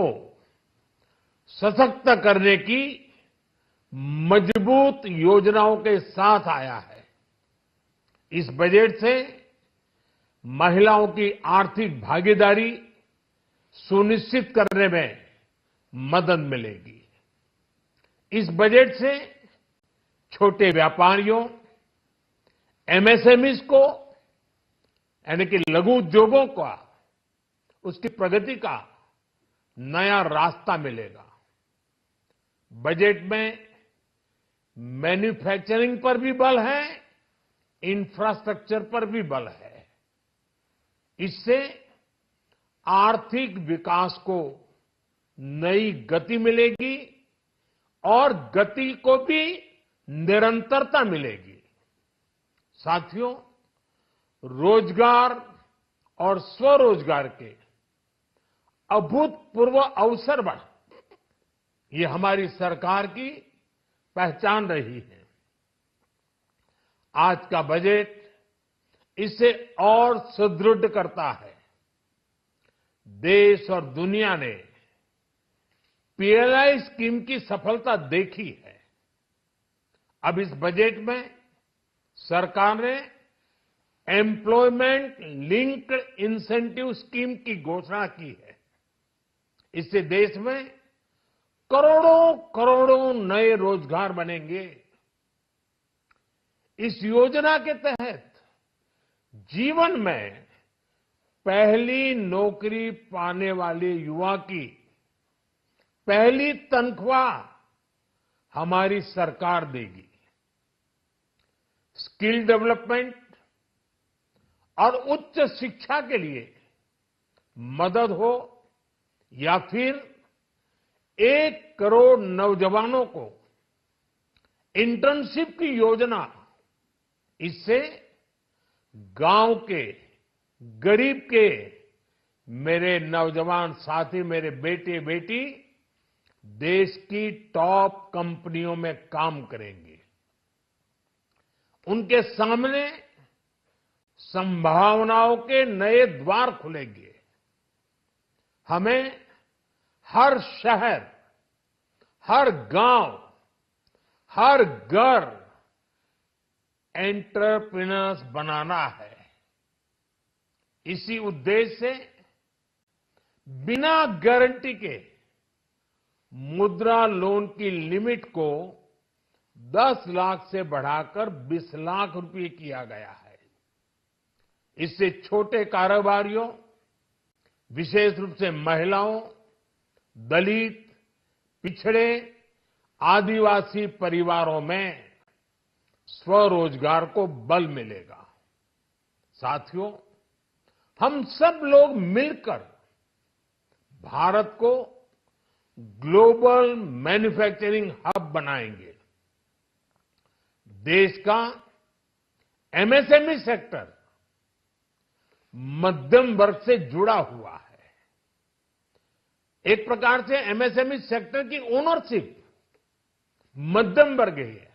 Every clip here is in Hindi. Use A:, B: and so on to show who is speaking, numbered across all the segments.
A: को सशक्त करने की मजबूत योजनाओं के साथ आया है। इस बजट से महिलाओं की आर्थिक भागीदारी सुनिश्चित करने में मदद मिलेगी। इस बजट से छोटे व्यापारियों, एमएसएमईज को यानी कि लघु उद्योगों का उसकी प्रगति का नया रास्ता मिलेगा। बजट में मैन्युफैक्चरिंग पर भी बल है, इंफ्रास्ट्रक्चर पर भी बल है। इससे आर्थिक विकास को नई गति मिलेगी और गति को भी निरंतरता मिलेगी। साथियों, रोजगार और स्वरोजगार के अभूतपूर्व अवसर बढ़ ये हमारी सरकार की पहचान रही है। आज का बजट इसे और सुदृढ़ करता है। देश और दुनिया ने पीएलआई स्कीम की सफलता देखी है। अब इस बजट में सरकार ने एम्प्लॉयमेंट लिंक्ड इंसेंटिव स्कीम की घोषणा की है। इससे देश में करोड़ों करोड़ों नए रोजगार बनेंगे। इस योजना के तहत जीवन में पहली नौकरी पाने वाले युवा की पहली तनख्वाह हमारी सरकार देगी। स्किल डेवलपमेंट और उच्च शिक्षा के लिए मदद हो या फिर 1 करोड़ नौजवानों को इंटर्नशिप की योजना, इससे गांव के गरीब के मेरे नौजवान साथी, मेरे बेटे बेटी देश की टॉप कंपनियों में काम करेंगे। उनके सामने संभावनाओं के नए द्वार खुलेंगे। हमें हर शहर, हर गांव, हर घर एंटरप्रेन्योर्स बनाना है। इसी उद्देश्य से बिना गारंटी के मुद्रा लोन की लिमिट को 10 लाख से बढ़ाकर 20 लाख रुपए किया गया है। इससे छोटे कारोबारियों, विशेष रूप से महिलाओं, दलित, पिछड़े, आदिवासी परिवारों में स्वरोजगार को बल मिलेगा। साथियों, हम सब लोग मिलकर भारत को ग्लोबल मैन्युफैक्चरिंग हब बनाएंगे। देश का एमएसएमई सेक्टर मध्यम वर्ग से जुड़ा हुआ है। एक प्रकार से एमएसएमई सेक्टर की ओनरशिप मध्यम वर्ग ही है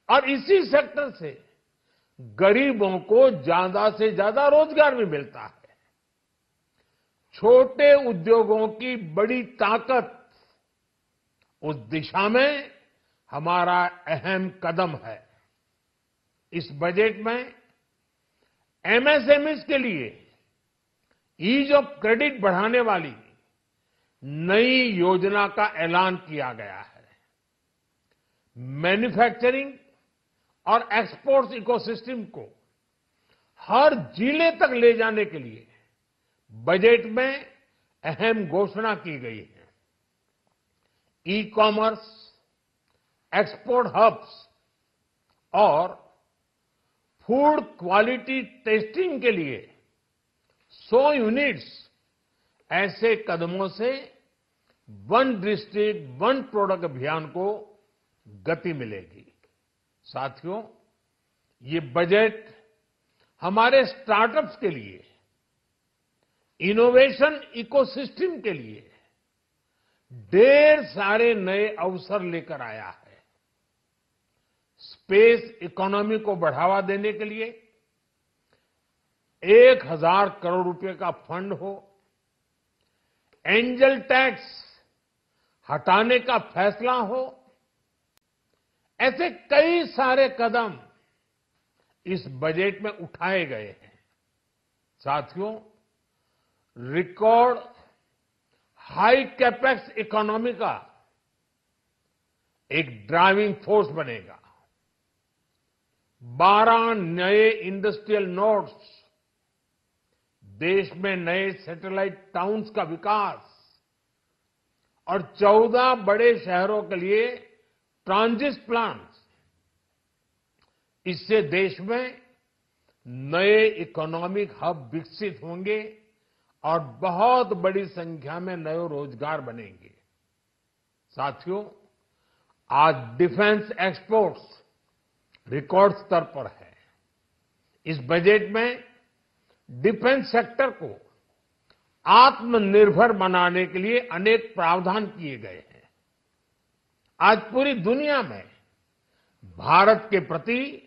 A: और इसी सेक्टर से गरीबों को ज्यादा से ज्यादा रोजगार भी मिलता है। छोटे उद्योगों की बड़ी ताकत, उस दिशा में हमारा अहम कदम है। इस बजट में एमएसएमईज के लिए ईज ऑफ क्रेडिट बढ़ाने वाली नई योजना का ऐलान किया गया है। मैन्युफैक्चरिंग और एक्सपोर्ट्स इकोसिस्टम को हर जिले तक ले जाने के लिए बजट में अहम घोषणा की गई है। ई कॉमर्स, एक्सपोर्ट हब्स और फूड क्वालिटी टेस्टिंग के लिए 100 यूनिट्स, ऐसे कदमों से वन डिस्ट्रिक्ट वन प्रोडक्ट अभियान को गति मिलेगी। साथियों, ये बजट हमारे स्टार्टअप्स के लिए, इनोवेशन इकोसिस्टम के लिए ढेर सारे नए अवसर लेकर आया है। स्पेस इकोनॉमी को बढ़ावा देने के लिए 1000 करोड़ रुपए का फंड हो, एंजल टैक्स हटाने का फैसला हो, ऐसे कई सारे कदम इस बजट में उठाए गए हैं। साथियों, रिकॉर्ड हाई कैपेक्स इकोनॉमी का एक ड्राइविंग फोर्स बनेगा। 12 नए इंडस्ट्रियल नोड्स, देश में नए सैटेलाइट टाउन्स का विकास और 14 बड़े शहरों के लिए ट्रांजिट प्लान्स, इससे देश में नए इकोनॉमिक हब विकसित होंगे और बहुत बड़ी संख्या में नए रोजगार बनेंगे। साथियों, आज डिफेंस एक्सपोर्ट्स रिकॉर्ड स्तर पर है। इस बजट में डिफेंस सेक्टर को आत्मनिर्भर बनाने के लिए अनेक प्रावधान किए गए हैं। आज पूरी दुनिया में भारत के प्रति